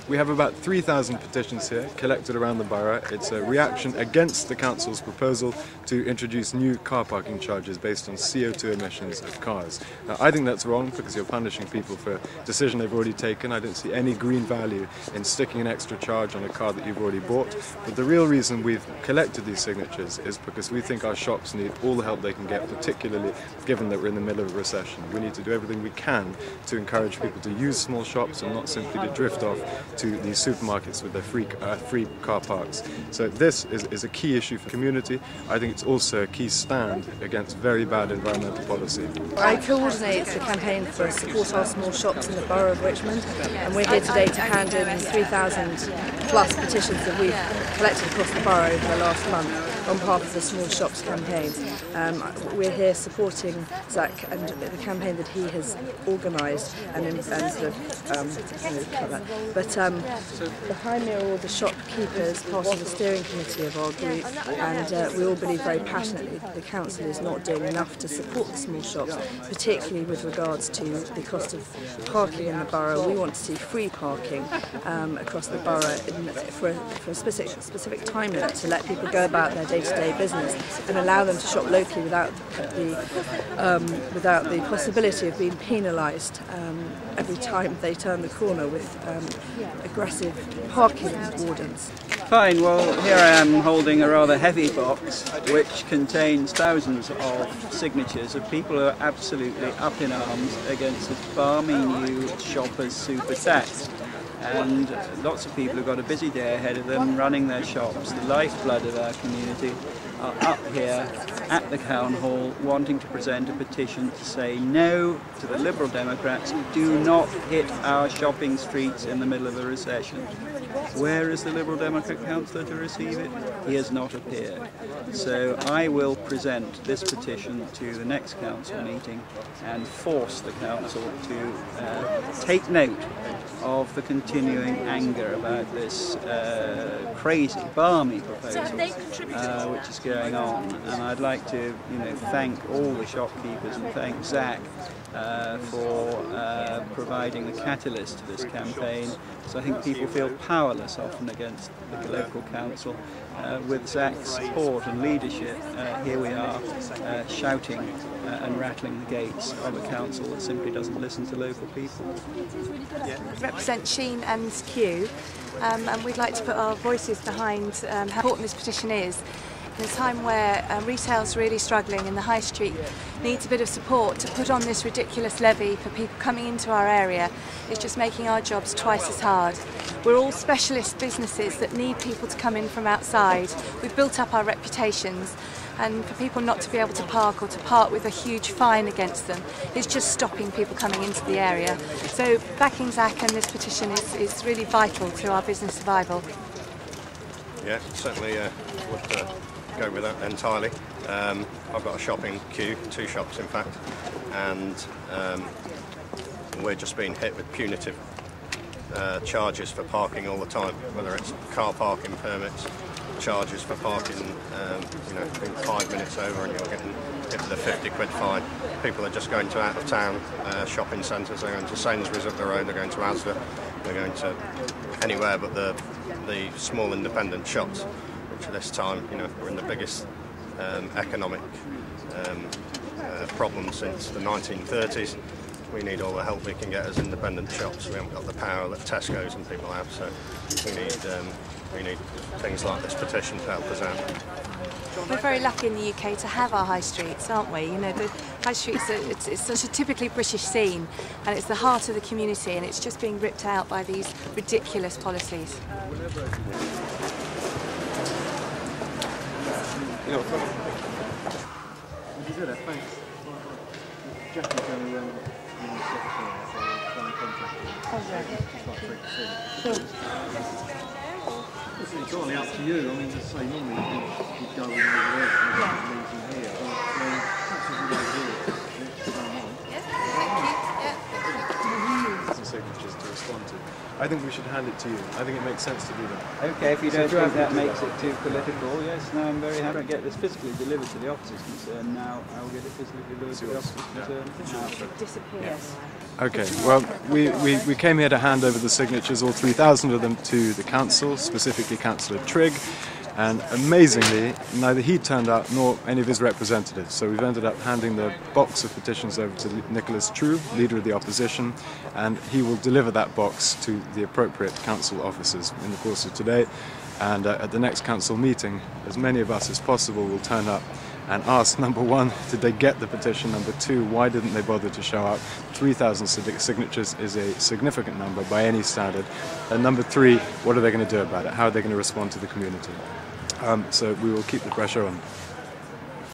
We have about 3,000 petitions here collected around the borough. It's a reaction against the council's proposal to introduce new car parking charges based on CO2 emissions of cars. Now, I think that's wrong because you're punishing people for a decision they've already taken. I don't see any green value in sticking an extra charge on a car that you've already bought. But the real reason we've collected these signatures is because we think our shops need all the help they can get, particularly given that we're in the middle of a recession. We need to do everything we can to encourage people to use small shops and not simply to drift off to these supermarkets with their free car parks. So this is a key issue for the community. I think it's also a key stand against very bad environmental policy. I coordinate the campaign for Support Our Small Shops in the Borough of Richmond, and we're here today to hand in 3,000 plus petitions that we've collected across the borough over the last month on behalf of the Small Shops campaign. We're here supporting Zach and the campaign that he has organised and sort of But behind me are all the shopkeepers, part of the steering committee of our group, and we all believe very passionately that the council is not doing enough to support the small shops, particularly with regards to the cost of parking in the borough. We want to see free parking across the borough for a specific time limit to let people go about their day-to-day business and allow them to shop locally without the possibility of being penalised every time they turn the corner with aggressive parking wardens. Fine, well here I am holding a rather heavy box which contains thousands of signatures of people who are absolutely up in arms against this balmy new shoppers super tax. And lots of people who've got a busy day ahead of them running their shops, the lifeblood of our community, are up here at the Town Hall wanting to present a petition to say no to the Liberal Democrats who do not hit our shopping streets in the middle of a recession. Where is the Liberal Democrat councillor to receive it? He has not appeared. So I will present this petition to the next council meeting and force the council to take note of the continuing anger about this crazy, balmy proposal which is going on. And I'd like to, thank all the shopkeepers and thank Zach for providing the catalyst to this campaign. So I think people feel powerless often against the local council. With Zach's support and leadership, here we are shouting and rattling the gates of a council that simply doesn't listen to local people. We represent Sheen and Kew, and we'd like to put our voices behind how important this petition is. In a time where retail's really struggling and the high street needs a bit of support, to put on this ridiculous levy for people coming into our area is just making our jobs twice as hard. We're all specialist businesses that need people to come in from outside. We've built up our reputations, and for people not to be able to park or to park with a huge fine against them is just stopping people coming into the area. So backing Zach and this petition is really vital to our business survival. Yeah, certainly would go with that entirely. I've got a shop in Kew, 2 shops in fact, and we're just being hit with punitive charges for parking all the time, whether it's car parking permits, charges for parking, 5 minutes over and you're getting hit with a 50 quid fine. People are just going to out of town shopping centres, they're going to Sainsbury's up the road, they're going to Asda, they're going to anywhere but the small independent shops, which at this time, we're in the biggest economic problem since the 1930s. We need all the help we can get as independent shops. We haven't got the power that Tesco's and people have, so we need things like this petition to help us out. We're very lucky in the UK to have our high streets, aren't we? The high streets, it's such a typically British scene, and it's the heart of the community, and it's just being ripped out by these ridiculous policies. It's entirely up to you. I mean, as I say, normally you'd go in over there and meeting here, but perhaps if you go here, signatures to respond to. I think we should hand it to you. I think it makes sense to do that. Okay, if you don't think that makes it too political, yes, no, I'm very happy to get this physically delivered to the officers concerned now. I will get it physically delivered to the officers concerned now. Disappears. Okay, well, we came here to hand over the signatures, all 3,000 of them, to the council, specifically Councillor Trigg, and amazingly, neither he turned out nor any of his representatives. So we've ended up handing the box of petitions over to Nicholas True, Leader of the Opposition, and he will deliver that box to the appropriate council officers in the course of today. And at the next council meeting, as many of us as possible will turn up and ask, number one, did they get the petition? Number two, why didn't they bother to show up? 3,000 signatures is a significant number by any standard. And number three, what are they going to do about it? How are they going to respond to the community? So we will keep the pressure on.